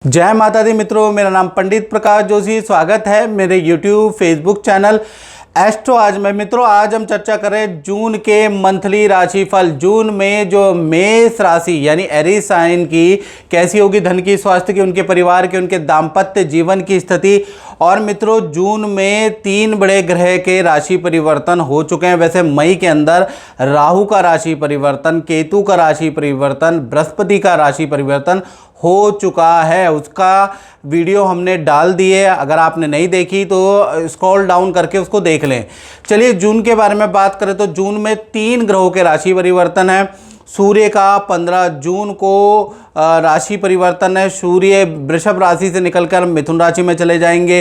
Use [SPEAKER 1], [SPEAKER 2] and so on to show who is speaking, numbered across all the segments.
[SPEAKER 1] जय माता दी मित्रों, मेरा नाम पंडित प्रकाश जोशी। स्वागत है मेरे YouTube फेसबुक चैनल एस्ट्रो। आज हम चर्चा करें जून के मंथली राशिफल। जून में जो मेष राशि यानी एरीज साइन की कैसी होगी, धन की, स्वास्थ्य की, उनके परिवार के, उनके दाम्पत्य जीवन की स्थिति। और मित्रों, जून में 3 बड़े ग्रह के राशि परिवर्तन हो चुके हैं। वैसे मई के अंदर राहु का राशि परिवर्तन, केतु का राशि परिवर्तन, बृहस्पति का राशि परिवर्तन हो चुका है। उसका वीडियो हमने डाल दी है, अगर आपने नहीं देखी तो स्क्रॉल डाउन करके उसको देख लें। चलिए जून के बारे में बात करें तो जून में 3 ग्रहों के राशि परिवर्तन है। सूर्य का 15 जून को राशि परिवर्तन है। सूर्य वृषभ राशि से निकलकर मिथुन राशि में चले जाएंगे।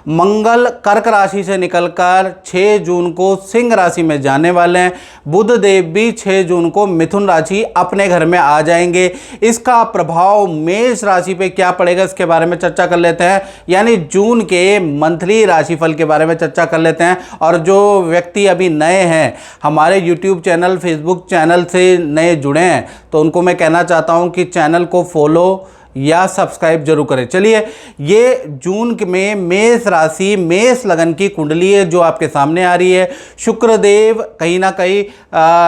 [SPEAKER 1] मंगल कर्क राशि से निकलकर 6 जून को सिंह राशि में जाने वाले हैं। बुध देव भी 6 जून को मिथुन राशि अपने घर में आ जाएंगे। इसका प्रभाव मेष राशि पे क्या पड़ेगा, इसके बारे में चर्चा कर लेते हैं। यानी जून के मंथली राशिफल के बारे में चर्चा कर लेते हैं। और जो व्यक्ति अभी नए हैं, हमारे यूट्यूब चैनल, फेसबुक चैनल से नए जुड़े हैं, तो उनको मैं कहना चाहता हूं कि चैनल को फॉलो या सब्सक्राइब जरूर करें। चलिए, ये जून में मेष राशि, मेष लगन की कुंडली है जो आपके सामने आ रही है। शुक्रदेव कहीं ना कहीं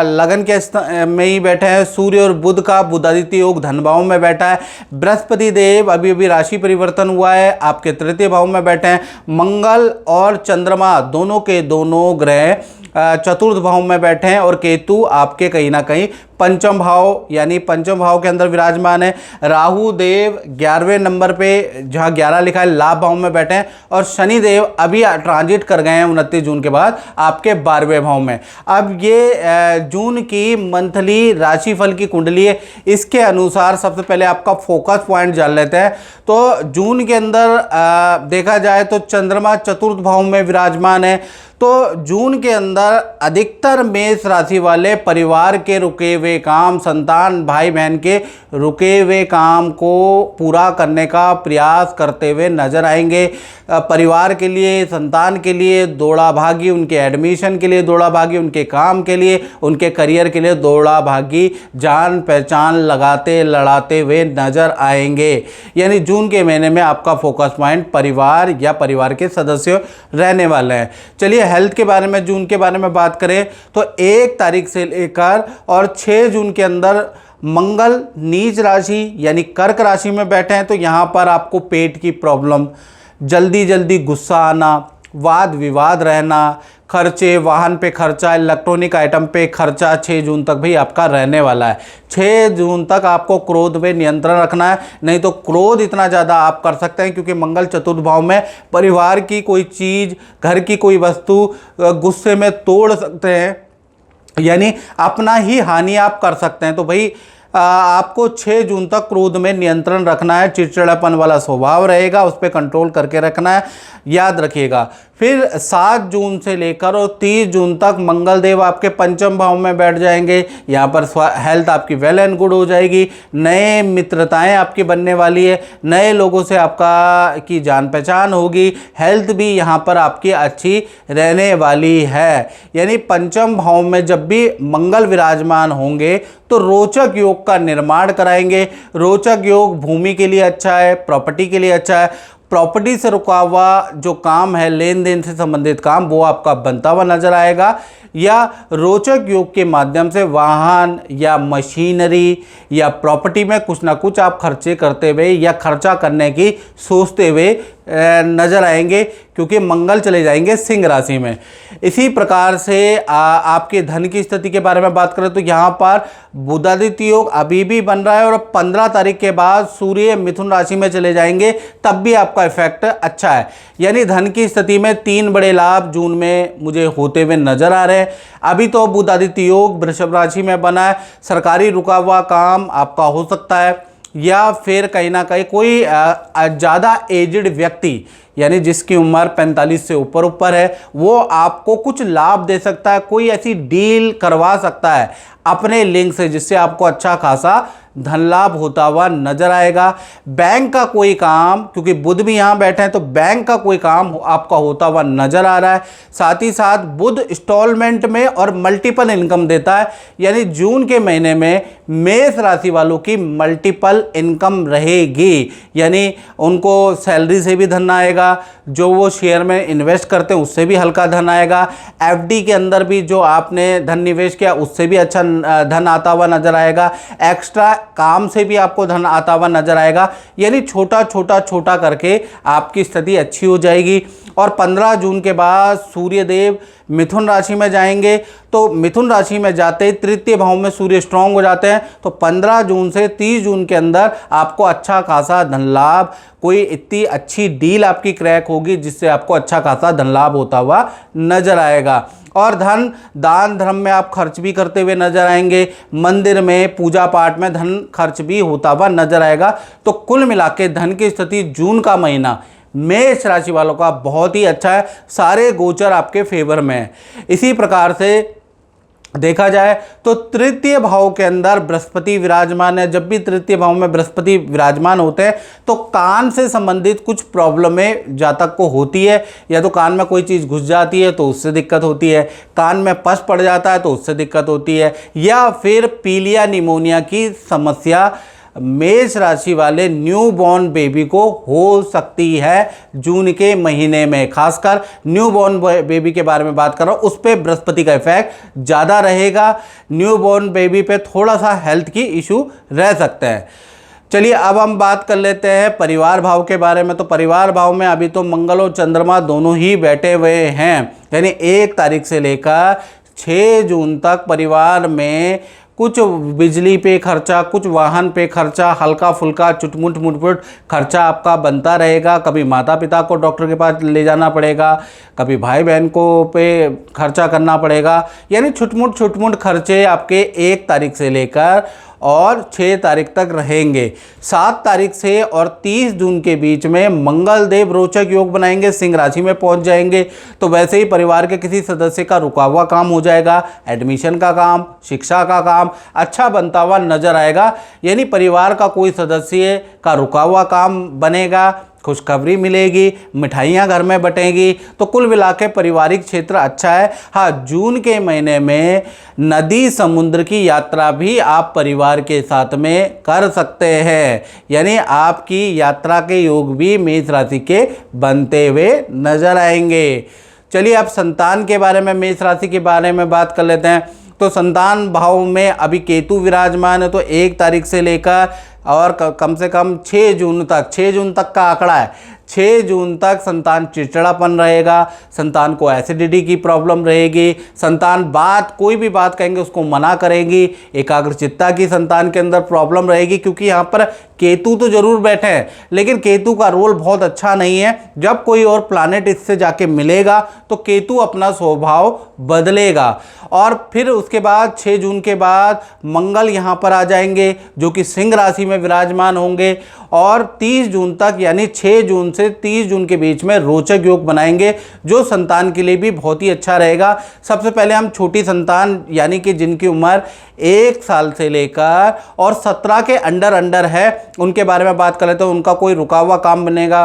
[SPEAKER 1] लगन के में ही बैठे हैं। सूर्य और बुध का बुधादित्य योग धन भाव में बैठा है। बृहस्पति देव अभी अभी राशि परिवर्तन हुआ है, आपके तृतीय भाव में बैठे हैं। मंगल और चंद्रमा दोनों के दोनों ग्रह चतुर्थ भाव में बैठे हैं। और केतु आपके कहीं ना कहीं पंचम भाव यानी पंचम भाव के अंदर विराजमान है। राहु देव 11वें नंबर पे, जहां 11 लिखा है, लाभ भाव में बैठे हैं। और शनि देव अभी ट्रांजिट कर गए हैं 29 जून के बाद आपके 12वें भाव में। अब ये जून की मंथली राशिफल की कुंडली है। इसके अनुसार सबसे पहले आपका फोकस पॉइंट जान लेते हैं। तो जून के अंदर देखा जाए तो चंद्रमा चतुर्थ भाव में विराजमान है। तो जून के अंदर अधिकतर मेष राशि वाले परिवार के रुके हुए काम, संतान, भाई बहन के रुके हुए काम को पूरा करने का प्रयास करते हुए नजर आएंगे। परिवार के लिए, संतान के लिए दौड़ा भागी, उनके एडमिशन के लिए दौड़ा भागी, उनके काम के लिए, उनके करियर के लिए दौड़ा भागी, जान पहचान लगाते लड़ाते हुए नजर आएंगे। यानी जून के महीने में आपका फोकस पॉइंट परिवार या परिवार के सदस्य रहने वाले हैं। चलिए, हेल्थ के बारे में, जून के बारे में बात करें तो 1 तारीख से लेकर और 6 जून के अंदर मंगल नीच राशि यानी कर्क राशि में बैठे हैं। तो यहाँ पर आपको पेट की प्रॉब्लम, जल्दी जल्दी गुस्सा आना, वाद विवाद रहना, खर्चे, वाहन पे खर्चा, इलेक्ट्रॉनिक आइटम पे खर्चा 6 जून तक भी आपका रहने वाला है। 6 जून तक आपको क्रोध पे नियंत्रण रखना है, नहीं तो क्रोध इतना ज़्यादा आप कर सकते हैं क्योंकि मंगल चतुर्थ भाव में परिवार की कोई चीज़, घर की कोई वस्तु गुस्से में तोड़ सकते हैं, यानी अपना ही हानि आप कर सकते हैं। तो भाई आपको 6 जून तक क्रोध में नियंत्रण रखना है। चिड़चिड़ापन वाला स्वभाव रहेगा, उस पर कंट्रोल करके रखना है, याद रखिएगा। फिर 7 जून से लेकर और 30 जून तक मंगल देव आपके पंचम भाव में बैठ जाएंगे। यहाँ पर हेल्थ आपकी वेल एंड गुड हो जाएगी। नए मित्रताएं आपकी बनने वाली है, नए लोगों से आपका की जान पहचान होगी। हेल्थ भी यहाँ पर आपकी अच्छी रहने वाली है। यानी पंचम भाव में जब भी मंगल विराजमान होंगे तो रोचक योग का निर्माण कराएंगे। रोचक योग भूमि के लिए अच्छा है, प्रॉपर्टी के लिए अच्छा है। प्रॉपर्टी से रुका हुआ जो काम है, लेन देन से संबंधित काम, वो आपका बनता हुआ नजर आएगा। या रोचक योग के माध्यम से वाहन या मशीनरी या प्रॉपर्टी में कुछ ना कुछ आप खर्चे करते हुए या खर्चा करने की सोचते हुए नजर आएंगे क्योंकि मंगल चले जाएंगे सिंह राशि में। इसी प्रकार से आपके धन की स्थिति के बारे में बात करें तो यहाँ पर बुधादित्य योग अभी भी बन रहा है और 15 तारीख के बाद सूर्य मिथुन राशि में चले जाएंगे, तब भी आपका इफेक्ट अच्छा है। यानी धन की स्थिति में 3 बड़े लाभ जून में मुझे होते हुए नजर आ रहे हैं। अभी तो बुधादित्य योग वृषभ राशि में बना है, सरकारी रुका हुआ काम आपका हो सकता है। या फिर कहीं ना कहीं कोई ज़्यादा एजड व्यक्ति यानी जिसकी उम्र 45 से ऊपर है, वो आपको कुछ लाभ दे सकता है, कोई ऐसी डील करवा सकता है अपने लिंक से जिससे आपको अच्छा खासा धन लाभ होता हुआ नजर आएगा। बैंक का कोई काम, क्योंकि बुध भी यहाँ बैठे हैं, तो बैंक का कोई काम आपका होता हुआ नजर आ रहा है। साथ ही साथ बुध इंस्टॉलमेंट में और मल्टीपल इनकम देता है, यानी जून के महीने में मेष राशि वालों की मल्टीपल इनकम रहेगी, यानी उनको सैलरी से भी धन आएगा, जो वो शेयर में इन्वेस्ट करते हैं उससे भी हल्का धन आएगा, एफडी के अंदर भी जो आपने धन निवेश किया उससे भी अच्छा धन आता हुआ नजर आएगा, एक्स्ट्रा काम से भी आपको धन आता हुआ नजर आएगा, यानी छोटा छोटा छोटा करके आपकी स्थिति अच्छी हो जाएगी। और 15 जून के बाद सूर्य देव मिथुन राशि में जाएंगे, तो मिथुन राशि में जाते ही तृतीय भाव में सूर्य स्ट्रांग हो जाते हैं, तो 15 जून से 30 जून के अंदर आपको अच्छा खासा धन लाभ, कोई इतनी अच्छी डील आपकी क्रैक होगी जिससे आपको अच्छा खासा धन लाभ होता हुआ नजर आएगा। और धन दान धर्म में आप खर्च भी करते हुए नजर आएंगे, मंदिर में पूजा पाठ में धन खर्च भी होता हुआ नजर आएगा। तो कुल मिला के धन की स्थिति जून का महीना मेष राशि वालों का बहुत ही अच्छा है, सारे गोचर आपके फेवर में है। इसी प्रकार से देखा जाए तो तृतीय भाव के अंदर बृहस्पति विराजमान है। जब भी तृतीय भाव में बृहस्पति विराजमान होते हैं तो कान से संबंधित कुछ प्रॉब्लमें जातक को होती है, या तो कान में कोई चीज़ घुस जाती है तो उससे दिक्कत होती है, कान में पस पड़ जाता है तो उससे दिक्कत होती है, या फिर पीलिया निमोनिया की समस्या मेष राशि वाले न्यू बॉर्न बेबी को हो सकती है जून के महीने में। खासकर न्यू बॉर्न बेबी के बारे में बात कर रहा हूँ, उस पर बृहस्पति का इफेक्ट ज़्यादा रहेगा। न्यू बॉर्न बेबी पे थोड़ा सा हेल्थ की इशू रह सकते हैं। चलिए अब हम बात कर लेते हैं परिवार भाव के बारे में। तो परिवार भाव में अभी तो मंगल और चंद्रमा दोनों ही बैठे हुए हैं, यानी 1 तारीख से लेकर 6 जून तक परिवार में कुछ बिजली पे खर्चा, कुछ वाहन पे खर्चा, हल्का फुल्का चुटमुट मुटमुट खर्चा आपका बनता रहेगा। कभी माता पिता को डॉक्टर के पास ले जाना पड़ेगा, कभी भाई बहन को पे खर्चा करना पड़ेगा, यानी छुटमुट खर्चे आपके 1 तारीख से लेकर और 6 तारीख तक रहेंगे। 7 तारीख से और 30 जून के बीच में मंगल देव रोचक योग बनाएंगे, सिंह राशि में पहुंच जाएंगे। तो वैसे ही परिवार के किसी सदस्य का रुका हुआ काम हो जाएगा, एडमिशन का काम, शिक्षा का काम अच्छा बनता हुआ नजर आएगा, यानी परिवार का कोई सदस्य का रुका हुआ काम बनेगा, खुशखबरी मिलेगी, मिठाइयाँ घर में बटेंगी। तो कुल मिला के पारिवारिक क्षेत्र अच्छा है। हाँ, जून के महीने में नदी समुद्र की यात्रा भी आप परिवार के साथ में कर सकते हैं, यानी आपकी यात्रा के योग भी मेष राशि के बनते हुए नजर आएंगे। चलिए अब संतान के बारे में, मेष राशि के बारे में बात कर लेते हैं। तो संतान भाव में अभी केतु विराजमान है, तो 1 तारीख से लेकर और कम से कम 6 जून तक का आंकड़ा है। 6 जून तक संतान चिड़चिड़ापन रहेगा, संतान को एसिडिटी की प्रॉब्लम रहेगी, संतान कोई भी बात कहेंगे उसको मना करेगी, एकाग्रचित्ता की संतान के अंदर प्रॉब्लम रहेगी, क्योंकि यहाँ पर केतु तो जरूर बैठे हैं लेकिन केतु का रोल बहुत अच्छा नहीं है। जब कोई और प्लैनेट इससे जाके मिलेगा तो केतु अपना स्वभाव बदलेगा। और फिर उसके बाद 6 जून के बाद मंगल यहाँ पर आ जाएंगे जो कि सिंह राशि में विराजमान होंगे, और 30 जून तक यानी 6 जून से 30 जून के बीच में रोचक योग बनाएंगे, जो संतान के लिए भी बहुत ही अच्छा रहेगा। सबसे पहले हम छोटी संतान यानी कि जिनकी उम्र 1 साल से लेकर और 17 के अंडर है उनके बारे में बात कर लेते हैं। उनका कोई रुका हुआ काम बनेगा,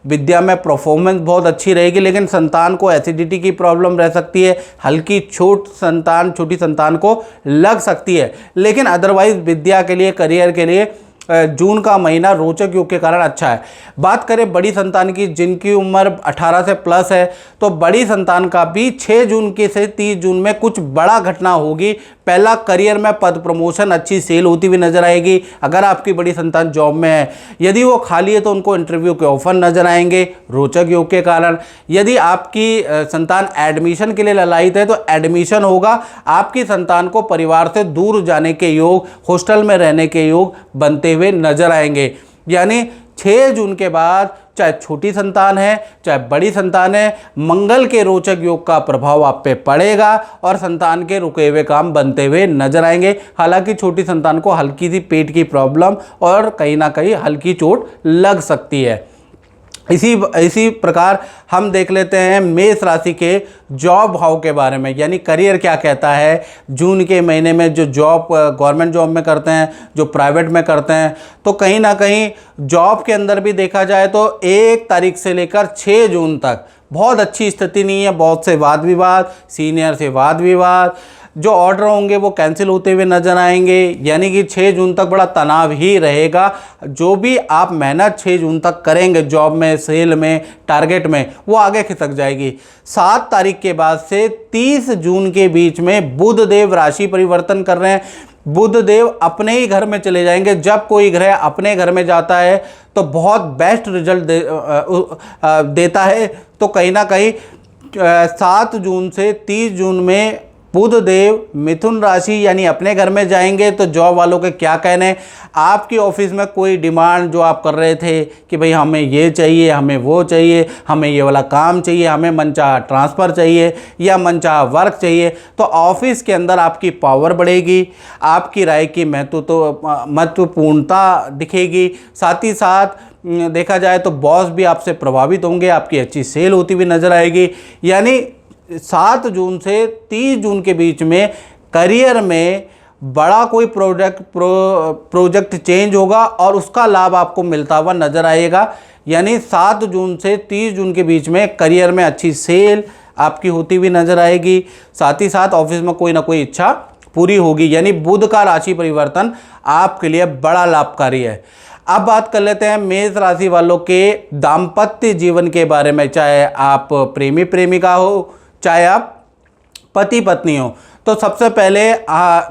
[SPEAKER 1] विद्या में परफॉर्मेंस बहुत अच्छी रहेगी, लेकिन संतान को एसिडिटी की प्रॉब्लम रह सकती है, हल्की छोटी संतान को लग सकती है, लेकिन अदरवाइज विद्या के लिए, करियर के लिए जून का महीना रोचक योग के कारण अच्छा है। बात करें बड़ी संतान की, जिनकी उम्र 18 से प्लस है, तो बड़ी संतान का भी 6 जून के से 30 जून में कुछ बड़ा घटना होगी। पहला, करियर में पद प्रमोशन अच्छी सेल होती हुई नजर आएगी। अगर आपकी बड़ी संतान जॉब में है, यदि वो खाली है तो उनको इंटरव्यू के ऑफर नजर आएंगे रोचक योग के कारण। यदि आपकी संतान एडमिशन के लिए ललायित है तो एडमिशन होगा। आपकी संतान को परिवार से दूर जाने के योग, हॉस्टल में रहने के योग बनते हुए नजर आएंगे। यानी 6 जून के बाद चाहे छोटी संतान है चाहे बड़ी संतान है, मंगल के रोचक योग का प्रभाव आप पे पड़ेगा और संतान के रुके हुए काम बनते हुए नजर आएंगे। हालांकि छोटी संतान को हल्की सी पेट की प्रॉब्लम और कहीं ना कहीं हल्की चोट लग सकती है। इसी प्रकार हम देख लेते हैं मेष राशि के जॉब भाव के बारे में, यानी करियर क्या कहता है जून के महीने में। जो जॉब गवर्नमेंट जॉब में करते हैं, जो प्राइवेट में करते हैं, तो कहीं ना कहीं जॉब के अंदर भी देखा जाए तो 1 तारीख से लेकर 6 जून तक बहुत अच्छी स्थिति नहीं है। बहुत से वाद विवाद, सीनियर से वाद विवाद, जो ऑर्डर होंगे वो कैंसिल होते हुए नजर आएंगे। यानी कि 6 जून तक बड़ा तनाव ही रहेगा। जो भी आप मेहनत 6 जून तक करेंगे जॉब में, सेल में, टारगेट में, वो आगे खिसक जाएगी। 7 तारीख के बाद से 30 जून के बीच में बुध देव राशि परिवर्तन कर रहे हैं। बुध देव अपने ही घर में चले जाएंगे। जब कोई ग्रह अपने घर में जाता है तो बहुत बेस्ट रिजल्ट देता है। तो कहीं ना कहीं 7 जून से 30 जून में बुध देव मिथुन राशि यानी अपने घर में जाएंगे। तो जॉब वालों के क्या कहने, आपकी ऑफिस में कोई डिमांड जो आप कर रहे थे कि भाई हमें ये चाहिए, हमें वो चाहिए, हमें ये वाला काम चाहिए, हमें मनचाहा ट्रांसफ़र चाहिए या मनचाहा वर्क चाहिए, तो ऑफिस के अंदर आपकी पावर बढ़ेगी, आपकी राय की महत्वपूर्णता दिखेगी। साथ ही साथ देखा जाए तो बॉस भी आपसे प्रभावित होंगे, आपकी अच्छी सेल होती हुई नज़र आएगी। यानी 7 जून से 30 जून के बीच में करियर में बड़ा कोई प्रोजेक्ट चेंज होगा और उसका लाभ आपको मिलता हुआ नज़र आएगा। यानी 7 जून से 30 जून के बीच में करियर में अच्छी सेल आपकी होती हुई नज़र आएगी। साथ ही साथ ऑफिस में कोई ना कोई इच्छा पूरी होगी। यानी बुध का राशि परिवर्तन आपके लिए बड़ा लाभकारी है। अब बात कर लेते हैं मेष राशि वालों के दाम्पत्य जीवन के बारे में। चाहे आप प्रेमी प्रेमिका हो, चाहे आप पति पत्नी हो, तो सबसे पहले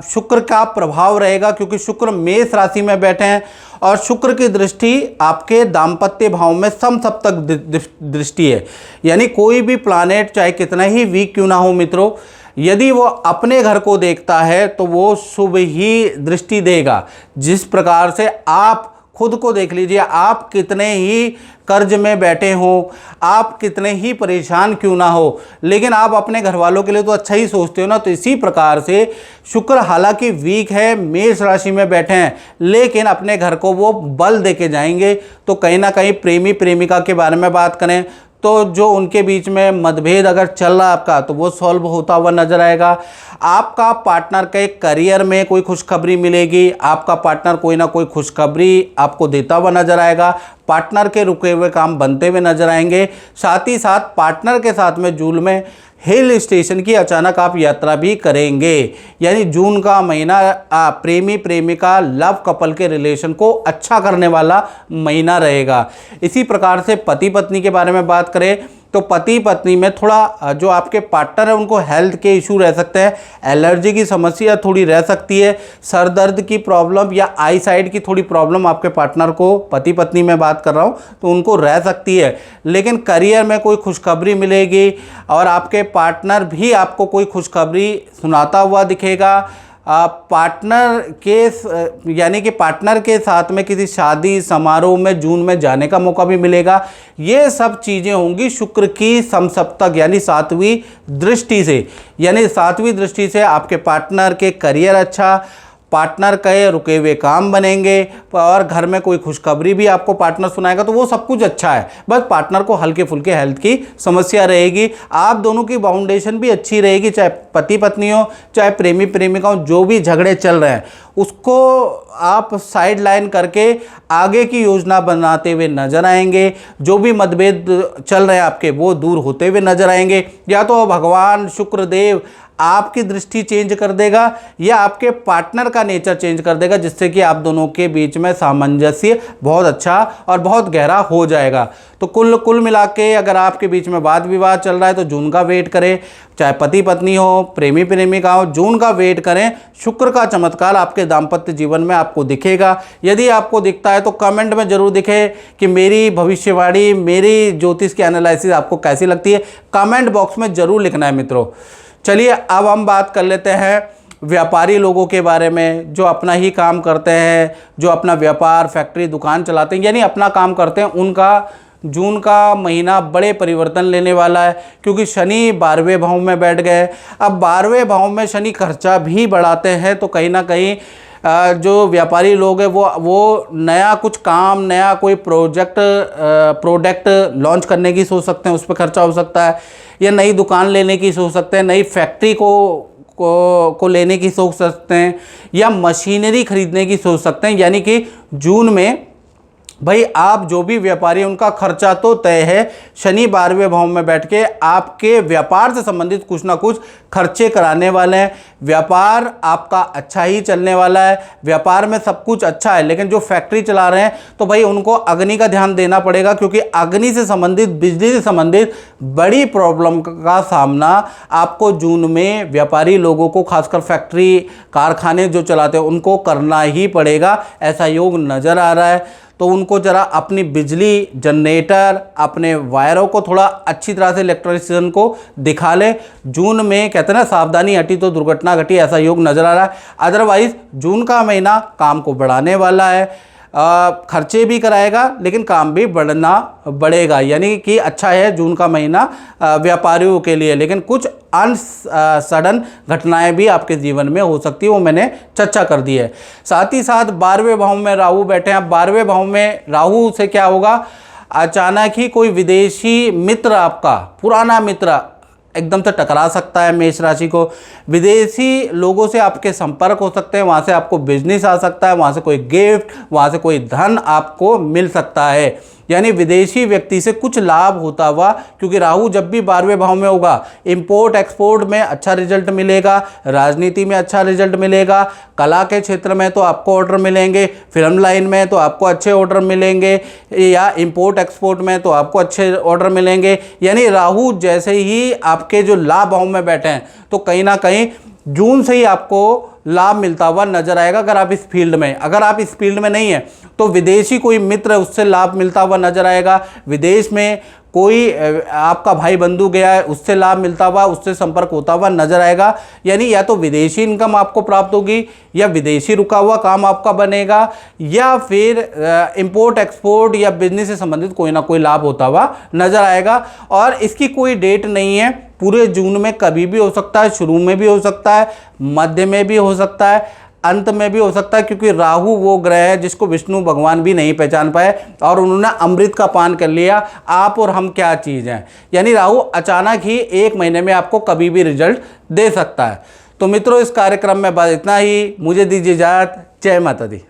[SPEAKER 1] शुक्र का प्रभाव रहेगा, क्योंकि शुक्र मेष राशि में बैठे हैं और शुक्र की दृष्टि आपके दाम्पत्य भाव में समसप्तक दृष्टि है। यानी कोई भी प्लैनेट चाहे कितना ही वीक क्यों ना हो मित्रों, यदि वो अपने घर को देखता है तो वो शुभ ही दृष्टि देगा। जिस प्रकार से आप खुद को देख लीजिए, आप कितने ही कर्ज में बैठे हों, आप कितने ही परेशान क्यों ना हो, लेकिन आप अपने घर वालों के लिए तो अच्छा ही सोचते हो ना। तो इसी प्रकार से शुक्र हालांकि वीक है, मेष राशि में बैठे हैं, लेकिन अपने घर को वो बल देके जाएंगे। तो कहीं ना कहीं प्रेमी प्रेमिका के बारे में बात करें तो जो उनके बीच में मतभेद अगर चल रहा है आपका, तो वो सॉल्व होता हुआ नजर आएगा। आपका पार्टनर के करियर में कोई खुशखबरी मिलेगी, आपका पार्टनर कोई ना कोई खुशखबरी आपको देता हुआ नजर आएगा। पार्टनर के रुके हुए काम बनते हुए नजर आएंगे। साथ ही साथ पार्टनर के साथ में जून में हिल स्टेशन की अचानक आप यात्रा भी करेंगे। यानी जून का महीना प्रेमी प्रेमिका लव कपल के रिलेशन को अच्छा करने वाला महीना रहेगा। इसी प्रकार से पति पत्नी के बारे में बात करें तो पति पत्नी में थोड़ा जो आपके पार्टनर है उनको हेल्थ के इशू रह सकते हैं, एलर्जी की समस्या थोड़ी रह सकती है, सर दर्द की प्रॉब्लम या आई साइड की थोड़ी प्रॉब्लम आपके पार्टनर को, पति पत्नी में बात कर रहा हूँ, तो उनको रह सकती है। लेकिन करियर में कोई खुशखबरी मिलेगी और आपके पार्टनर भी आपको कोई खुशखबरी सुनाता हुआ दिखेगा। पार्टनर के यानी कि पार्टनर के साथ में किसी शादी समारोह में जून में जाने का मौका भी मिलेगा। ये सब चीज़ें होंगी शुक्र की समसप्तक यानी 7वीं दृष्टि से। यानी 7वीं दृष्टि से आपके पार्टनर के करियर अच्छा, पार्टनर के रुके हुए काम बनेंगे और घर में कोई खुशखबरी भी आपको पार्टनर सुनाएगा, तो वो सब कुछ अच्छा है। बस पार्टनर को हल्के फुल्के हेल्थ की समस्या रहेगी। आप दोनों की बाउंडेशन भी अच्छी रहेगी, चाहे पति पत्नी हो चाहे प्रेमी प्रेमिका हो। जो भी झगड़े चल रहे हैं उसको आप साइड लाइन करके आगे की योजना बनाते हुए नजर आएंगे। जो भी मतभेद चल रहे हैं आपके वो दूर होते हुए नजर आएंगे। या तो भगवान शुक्रदेव आपकी दृष्टि चेंज कर देगा या आपके पार्टनर का नेचर चेंज कर देगा, जिससे कि आप दोनों के बीच में सामंजस्य बहुत अच्छा और बहुत गहरा हो जाएगा। तो कुल मिला के अगर आपके बीच में वाद विवाद चल रहा है तो जून का वेट करें, चाहे पति पत्नी हो, प्रेमी प्रेमिका हो, जून का वेट करें। शुक्र का चमत्कार आपके दाम्पत्य जीवन में आपको दिखेगा। यदि आपको दिखता है तो कमेंट में जरूर दिखे कि मेरी भविष्यवाणी, मेरी ज्योतिष की एनालिसिस आपको कैसी लगती है। कमेंट बॉक्स में जरूर लिखना है मित्रों। चलिए अब हम बात कर लेते हैं व्यापारी लोगों के बारे में, जो अपना ही काम करते हैं, जो अपना व्यापार फैक्ट्री दुकान चलाते हैं, यानी अपना काम करते हैं। उनका जून का महीना बड़े परिवर्तन लेने वाला है, क्योंकि शनि 12वें भाव में बैठ गए। अब 12वें भाव में शनि खर्चा भी बढ़ाते हैं, तो कहीं ना कहीं जो व्यापारी लोग हैं वो नया कुछ काम, नया कोई प्रोडक्ट लॉन्च करने की सोच सकते हैं, उस पर खर्चा हो सकता है, या नई दुकान लेने की सोच सकते हैं, नई फैक्ट्री को लेने की सोच सकते हैं, या मशीनरी खरीदने की सोच सकते हैं। यानी कि जून में भाई आप जो भी व्यापारी हैं उनका खर्चा तो तय है। शनि 12वें भाव में बैठ के आपके व्यापार से संबंधित कुछ ना कुछ खर्चे कराने वाले हैं। व्यापार आपका अच्छा ही चलने वाला है, व्यापार में सब कुछ अच्छा है, लेकिन जो फैक्ट्री चला रहे हैं तो भाई उनको अग्नि का ध्यान देना पड़ेगा, क्योंकि अग्नि से संबंधित, बिजली से संबंधित बड़ी प्रॉब्लम का सामना आपको जून में व्यापारी लोगों को, खासकर फैक्ट्री कारखाने जो चलाते हैं उनको करना ही पड़ेगा। ऐसा योग नज़र आ रहा है। तो उनको ज़रा अपनी बिजली, जनरेटर, अपने वायरों को थोड़ा अच्छी तरह से इलेक्ट्रिशियन को दिखा ले। जून में कहते हैं ना, सावधानी हटी तो दुर्घटना घटी, ऐसा योग नज़र आ रहा है। अदरवाइज जून का महीना काम को बढ़ाने वाला है, खर्चे भी कराएगा लेकिन काम भी बढ़ेगा। यानी कि अच्छा है जून का महीना व्यापारियों के लिए, लेकिन कुछ सडन घटनाएं भी आपके जीवन में हो सकती है, वो मैंने चर्चा कर दी है। साथ ही साथ 12वें भाव में राहु बैठे हैं। 12वें भाव में राहु से क्या होगा, अचानक ही कोई विदेशी मित्र, आपका पुराना मित्र एकदम से टकरा सकता है मेष राशि को। विदेशी लोगों से आपके संपर्क हो सकते हैं, वहाँ से आपको बिजनेस आ सकता है, वहाँ से कोई गिफ्ट, वहाँ से कोई धन आपको मिल सकता है। यानी विदेशी व्यक्ति से कुछ लाभ होता हुआ, क्योंकि राहु जब भी 12वें भाव में होगा, इंपोर्ट एक्सपोर्ट में अच्छा रिजल्ट मिलेगा, राजनीति में अच्छा रिजल्ट मिलेगा, कला के क्षेत्र में तो आपको ऑर्डर मिलेंगे, फिल्म लाइन में तो आपको अच्छे ऑर्डर मिलेंगे, या इंपोर्ट एक्सपोर्ट में तो आपको अच्छे ऑर्डर मिलेंगे। यानी राहु जैसे ही आपके जो लाभ भाव में बैठे हैं तो कहीं ना कहीं जून से ही आपको लाभ मिलता हुआ नजर आएगा। अगर आप इस फील्ड में, अगर आप इस फील्ड में नहीं है तो विदेशी कोई मित्र है उससे लाभ मिलता हुआ नजर आएगा। विदेश में कोई आपका भाई बंधु गया है, उससे लाभ मिलता हुआ, उससे संपर्क होता हुआ नजर आएगा। यानी या तो विदेशी इनकम आपको प्राप्त होगी, या विदेशी रुका हुआ काम आपका बनेगा, या फिर इंपोर्ट एक्सपोर्ट या बिजनेस से संबंधित कोई ना कोई लाभ होता हुआ नजर आएगा। और इसकी कोई डेट नहीं है, पूरे जून में कभी भी हो सकता है, शुरू में भी हो सकता है, मध्य में भी हो सकता है, अंत में भी हो सकता है, क्योंकि राहु वो ग्रह है जिसको विष्णु भगवान भी नहीं पहचान पाए और उन्होंने अमृत का पान कर लिया। आप और हम क्या चीज़ हैं। यानी राहु अचानक ही 1 महीने में आपको कभी भी रिजल्ट दे सकता है। तो मित्रों, इस कार्यक्रम में बस इतना ही। मुझे दीजिए इजाज़त। जय माता दी।